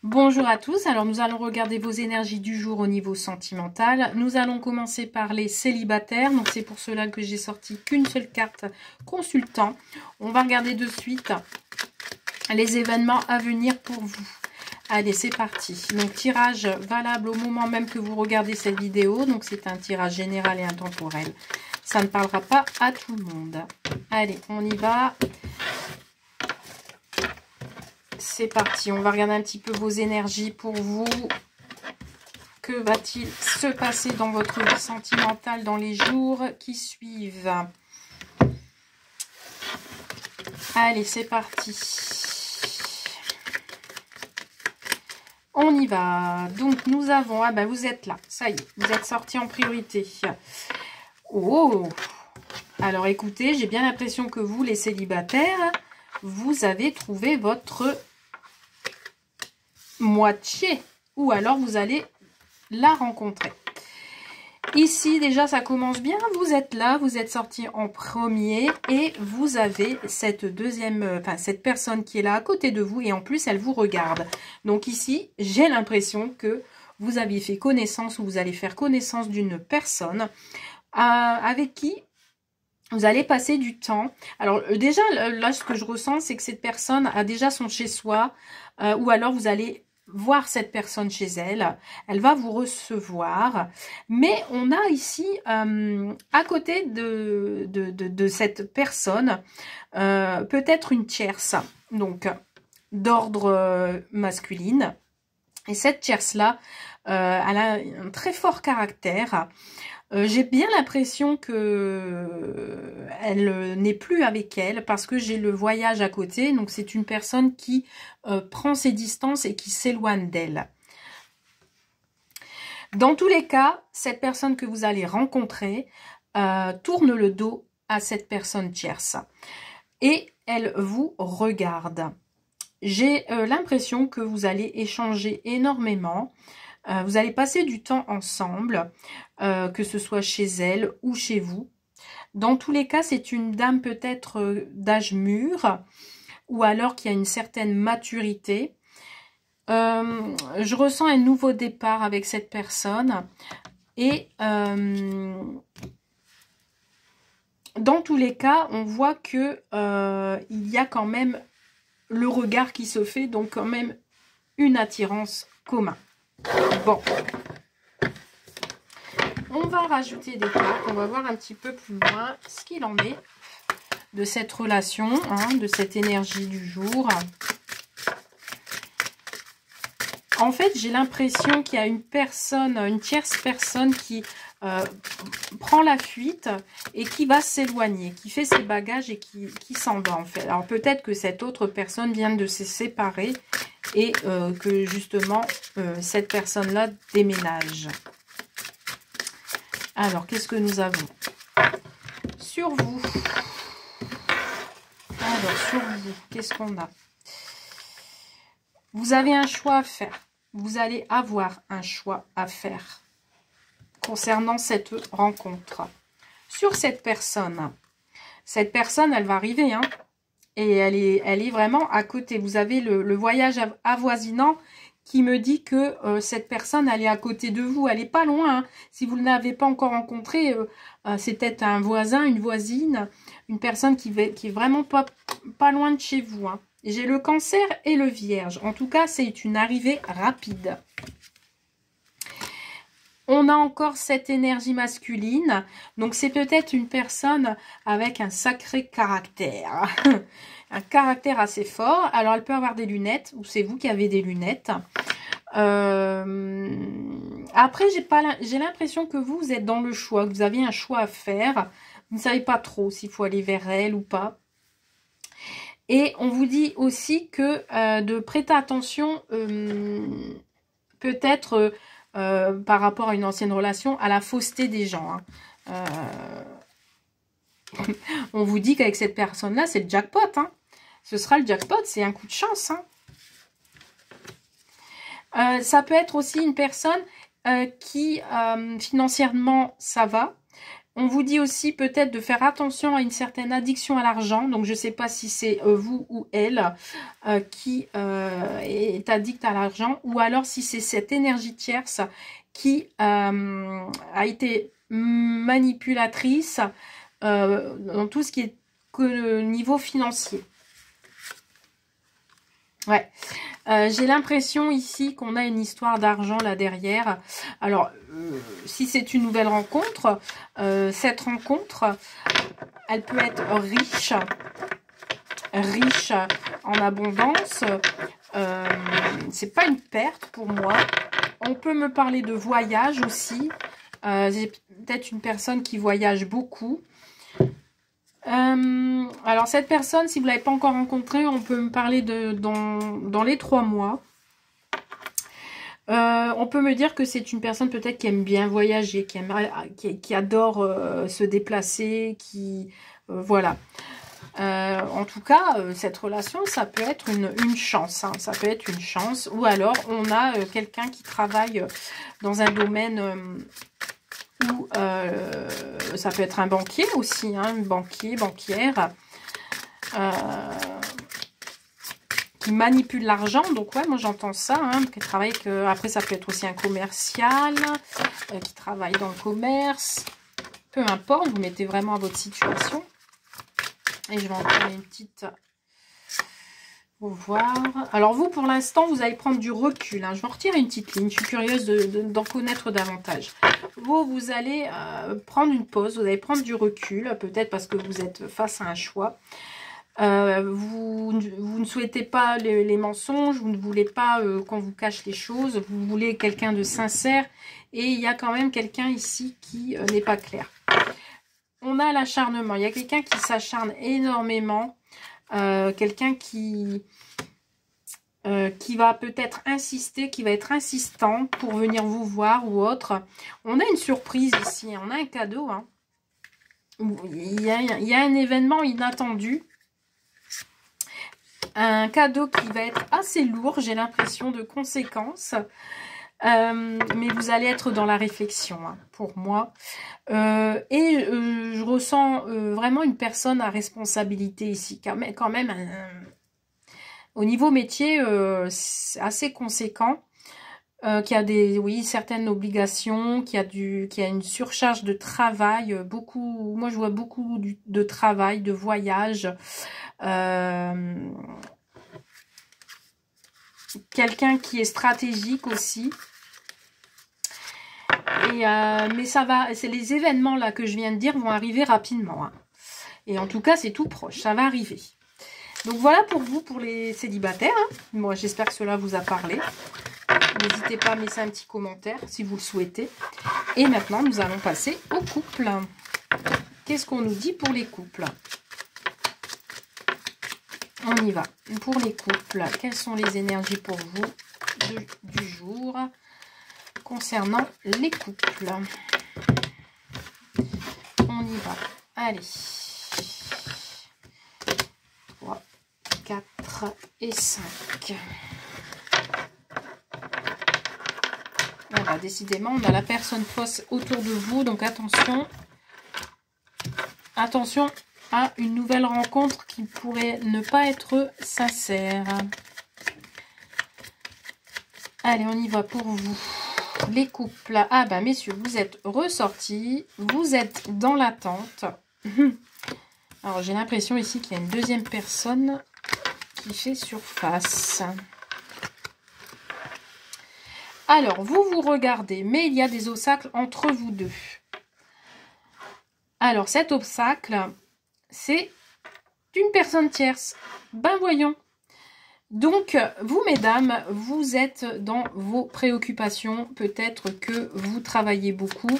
Bonjour à tous, alors nous allons regarder vos énergies du jour au niveau sentimental. Nous allons commencer par les célibataires, donc c'est pour cela que j'ai sorti qu'une seule carte consultant. On va regarder de suite les événements à venir pour vous. Allez, c'est parti. Donc tirage valable au moment même que vous regardez cette vidéo, donc c'est un tirage général et intemporel. Ça ne parlera pas à tout le monde. Allez, on y va. C'est parti, on va regarder un petit peu vos énergies pour vous. Que va-t-il se passer dans votre vie sentimentale dans les jours qui suivent? Allez, c'est parti. On y va. Donc, nous avons... Ah ben, vous êtes là. Ça y est, vous êtes sortis en priorité. Oh! Alors, écoutez, j'ai bien l'impression que vous, les célibataires, vous avez trouvé votre moitié. Ou alors, vous allez la rencontrer. Ici, déjà, ça commence bien. Vous êtes là, vous êtes sorti en premier et vous avez cette cette personne qui est là à côté de vous et en plus, elle vous regarde. Donc ici, j'ai l'impression que vous aviez fait connaissance ou vous allez faire connaissance d'une personne avec qui vous allez passer du temps. Alors déjà, là, ce que je ressens, c'est que cette personne a déjà son chez-soi ou alors vous allez voir cette personne chez elle, elle va vous recevoir, mais on a ici à côté de cette personne peut-être une tierce, donc d'ordre masculine, et cette tierce là elle a un très fort caractère. J'ai bien l'impression que elle n'est plus avec elle parce que j'ai le voyage à côté. Donc, c'est une personne qui prend ses distances et qui s'éloigne d'elle. Dans tous les cas, cette personne que vous allez rencontrer tourne le dos à cette personne tierce. Et elle vous regarde. J'ai l'impression que vous allez échanger énormément. Vous allez passer du temps ensemble, que ce soit chez elle ou chez vous. Dans tous les cas, c'est une dame peut-être d'âge mûr ou alors qui a une certaine maturité. Je ressens un nouveau départ avec cette personne. Et dans tous les cas, on voit que il y a quand même le regard qui se fait, donc quand même une attirance commune. Bon, on va rajouter des cartes, on va voir un petit peu plus loin ce qu'il en est de cette relation, hein, de cette énergie du jour. En fait, j'ai l'impression qu'il y a une personne, une tierce personne qui prend la fuite et qui va s'éloigner, qui fait ses bagages et qui s'en va en fait. Alors peut-être que cette autre personne vient de se séparer et que justement cette personne-là déménage. Alors, qu'est-ce que nous avons sur vous? Alors, sur vous, qu'est-ce qu'on a? Vous avez un choix à faire. Vous allez avoir un choix à faire concernant cette rencontre. Sur cette personne, elle va arriver, hein, et elle est vraiment à côté. Vous avez le voyage avoisinant qui me dit que cette personne, elle est à côté de vous. Elle n'est pas loin. Hein. Si vous ne l'avez pas encore rencontrée, c'est peut-être un voisin, une voisine, une personne qui est vraiment pas loin de chez vous. Hein. J'ai le cancer et le vierge. En tout cas, c'est une arrivée rapide. On a encore cette énergie masculine. Donc, c'est peut-être une personne avec un sacré caractère. Un caractère assez fort. Alors, elle peut avoir des lunettes. Ou c'est vous qui avez des lunettes. Après, j'ai l'impression que vous êtes dans le choix. Que vous avez un choix à faire. Vous ne savez pas trop s'il faut aller vers elle ou pas. Et on vous dit aussi que de prêter attention peut-être par rapport à une ancienne relation à la fausseté des gens. Hein. On vous dit qu'avec cette personne-là, c'est le jackpot. Hein. Ce sera le jackpot, c'est un coup de chance. Hein. Ça peut être aussi une personne qui financièrement ça va. On vous dit aussi peut-être de faire attention à une certaine addiction à l'argent. Donc, je ne sais pas si c'est vous ou elle qui est addict à l'argent. Ou alors si c'est cette énergie tierce qui a été manipulatrice dans tout ce qui est niveau financier. Ouais, j'ai l'impression ici qu'on a une histoire d'argent là derrière. Alors, si c'est une nouvelle rencontre, cette rencontre, elle peut être riche en abondance. C'est pas une perte pour moi. On peut me parler de voyage aussi. J'ai peut-être une personne qui voyage beaucoup. Alors cette personne, si vous ne l'avez pas encore rencontrée, on peut me parler de dans les 3 mois. On peut me dire que c'est une personne peut-être qui aime bien voyager, qui adore se déplacer, qui voilà. En tout cas, cette relation, ça peut être une chance, hein, ça peut être une chance. Ou alors, on a quelqu'un qui travaille dans un domaine où ça peut être un banquier aussi, hein, banquière, qui manipule l'argent. Donc ouais, moi j'entends ça, hein, qui travaille après ça peut être aussi un commercial, qui travaille dans le commerce. Peu importe, vous mettez vraiment à votre situation. Et je vais en prendre une petite pour voir. Alors vous, pour l'instant, vous allez prendre du recul. Hein. Je vais en retirer une petite ligne. Je suis curieuse d'en connaître davantage. Vous allez prendre une pause. Vous allez prendre du recul. Peut-être parce que vous êtes face à un choix. Vous ne souhaitez pas les mensonges. Vous ne voulez pas qu'on vous cache les choses. Vous voulez quelqu'un de sincère. Et il y a quand même quelqu'un ici qui n'est pas clair. On a l'acharnement. Il y a quelqu'un qui s'acharne énormément. Quelqu'un qui va peut-être insister, qui va être insistant pour venir vous voir ou autre. On a une surprise ici. On a un cadeau. Hein. Il y a un événement inattendu. Un cadeau qui va être assez lourd. J'ai l'impression de conséquences. Mais vous allez être dans la réflexion, hein, pour moi. Je ressens vraiment une personne à responsabilité ici. Quand même au niveau métier, c'est assez conséquent. Qui a certaines obligations, qui a une surcharge de travail. Moi, je vois beaucoup de travail, de voyage. Quelqu'un qui est stratégique aussi. Mais ça va, c'est les événements là que je viens de dire vont arriver rapidement. Hein. Et en tout cas, c'est tout proche, ça va arriver. Donc voilà pour vous, pour les célibataires. Hein. Moi, j'espère que cela vous a parlé. N'hésitez pas à me laisser un petit commentaire si vous le souhaitez. Et maintenant, nous allons passer au couple. Qu'est-ce qu'on nous dit pour les couples? On y va. Pour les couples, quelles sont les énergies pour vous du jour concernant les couples? On y va. Allez. 3, 4 et 5. Voilà, décidément, on a la personne fausse autour de vous. Donc, attention. Attention à une nouvelle rencontre qui pourrait ne pas être sincère. Allez, on y va pour vous. Les couples. Ah ben, messieurs, vous êtes ressortis. Vous êtes dans l'attente. Alors, j'ai l'impression ici qu'il y a une deuxième personne qui fait surface. Alors, vous regardez, mais il y a des obstacles entre vous deux. Alors, cet obstacle, c'est une personne tierce. Ben voyons. Donc, vous, mesdames, vous êtes dans vos préoccupations. Peut-être que vous travaillez beaucoup,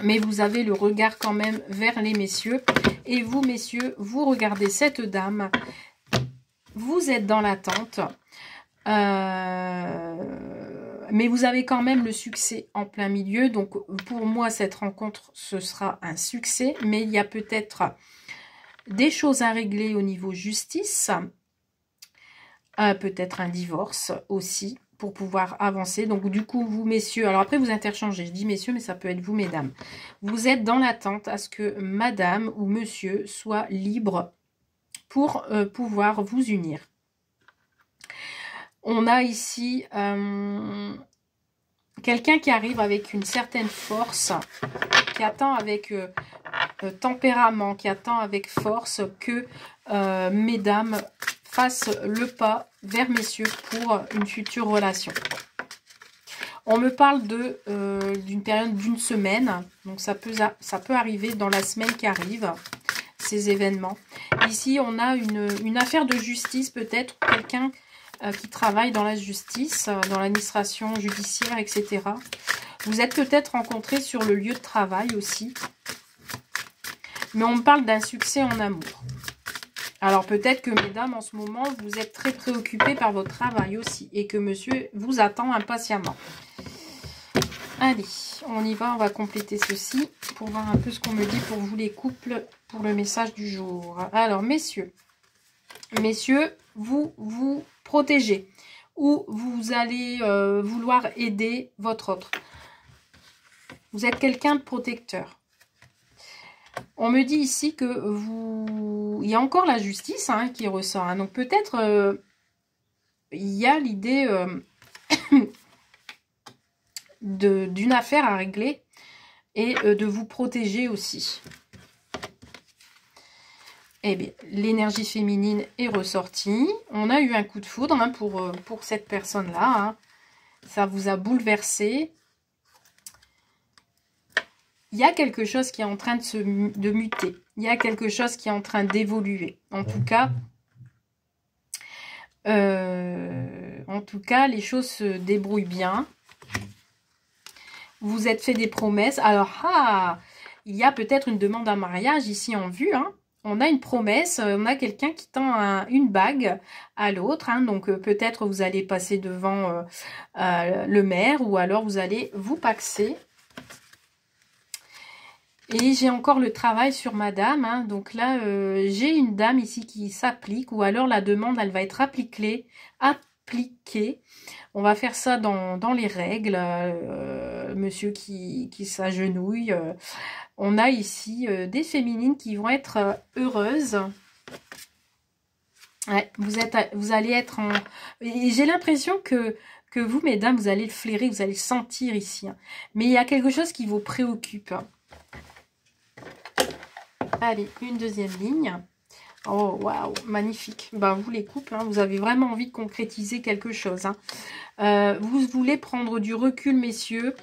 mais vous avez le regard quand même vers les messieurs. Et vous, messieurs, vous regardez cette dame. Vous êtes dans l'attente. Mais vous avez quand même le succès en plein milieu. Donc, pour moi, cette rencontre, ce sera un succès. Mais il y a peut-être des choses à régler au niveau justice. peut-être un divorce aussi, pour pouvoir avancer. Donc du coup, vous messieurs, alors après vous interchangez, je dis messieurs, mais ça peut être vous mesdames. Vous êtes dans l'attente à ce que madame ou monsieur soit libre pour pouvoir vous unir. On a ici quelqu'un qui arrive avec une certaine force, qui attend avec tempérament, qui attend avec force que mesdames fassent le pas vers messieurs pour une future relation. On me parle d'une période d'une semaine, donc ça peut arriver dans la semaine qui arrive, ces événements. Ici, on a une affaire de justice peut-être, quelqu'un qui travaille dans la justice, dans l'administration judiciaire, etc. Vous êtes peut-être rencontrés sur le lieu de travail aussi. Mais on me parle d'un succès en amour. Alors peut-être que mesdames, en ce moment, vous êtes très préoccupées par votre travail aussi. Et que monsieur vous attend impatiemment. Allez, on y va, on va compléter ceci. Pour voir un peu ce qu'on me dit pour vous les couples, pour le message du jour. Alors messieurs, vous vous protégez. Ou vous allez vouloir aider votre autre. Vous êtes quelqu'un de protecteur. On me dit ici que il y a encore la justice qui ressort. Donc peut-être il y a l'idée d'une affaire à régler et de vous protéger aussi. Eh bien, l'énergie féminine est ressortie. On a eu un coup de foudre pour cette personne-là. Ça vous a bouleversé. Il y a quelque chose qui est en train de muter. Il y a quelque chose qui est en train d'évoluer. En tout cas, les choses se débrouillent bien. Vous êtes fait des promesses. Alors, il y a peut-être une demande en mariage ici en vue. On a une promesse, on a quelqu'un qui tend une bague à l'autre. Donc, peut-être vous allez passer devant le maire ou alors vous allez vous paxer. Et j'ai encore le travail sur madame. Donc là, j'ai une dame ici qui s'applique ou alors la demande, elle va être appliquée. On va faire ça dans les règles. Monsieur qui s'agenouille. On a ici des féminines qui vont être heureuses. Ouais, vous allez être en... J'ai l'impression que vous, mesdames, vous allez le flairer, vous allez le sentir ici. Mais il y a quelque chose qui vous préoccupe. Allez, une deuxième ligne. Oh, waouh, magnifique. Vous les couples, vous avez vraiment envie de concrétiser quelque chose. Vous voulez prendre du recul, messieurs.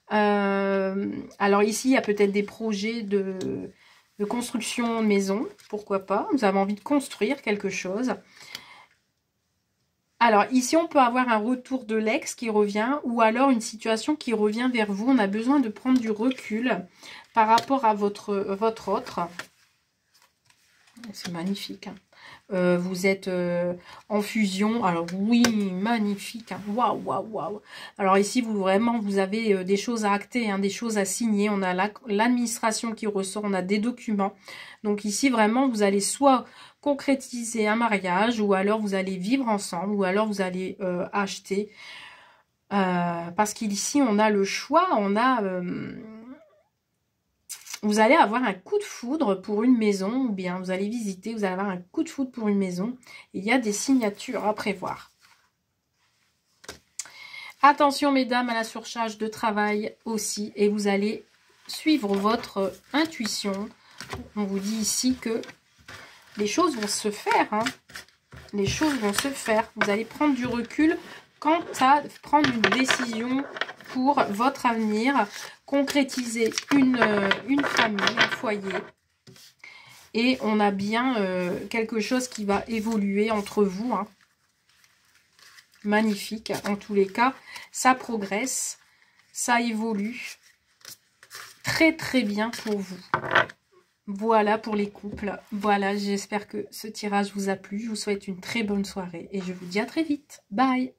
Alors ici, il y a peut-être des projets de construction de maison. Pourquoi pas? Vous avez envie de construire quelque chose. Alors ici, on peut avoir un retour de l'ex qui revient ou alors une situation qui revient vers vous. On a besoin de prendre du recul par rapport à votre autre. C'est magnifique. Vous êtes en fusion. Alors oui, magnifique. Waouh, waouh, waouh. Alors ici, vous avez des choses à acter, des choses à signer. On a l'administration qui ressort, on a des documents. Donc ici, vraiment, vous allez soit concrétiser un mariage, ou alors vous allez vivre ensemble, ou alors vous allez acheter. Parce qu'ici, on a le choix, vous allez avoir un coup de foudre pour une maison, ou bien vous allez visiter, vous allez avoir un coup de foudre pour une maison. Il y a des signatures à prévoir. Attention, mesdames, à la surcharge de travail aussi. Et vous allez suivre votre intuition. On vous dit ici que les choses vont se faire. Les choses vont se faire. Vous allez prendre du recul quant à prendre une décision pour votre avenir, concrétiser une famille, un foyer. Et on a bien quelque chose qui va évoluer entre vous. Magnifique. En tous les cas, ça progresse, ça évolue. Très très bien pour vous. Voilà pour les couples. Voilà, j'espère que ce tirage vous a plu. Je vous souhaite une très bonne soirée et je vous dis à très vite. Bye!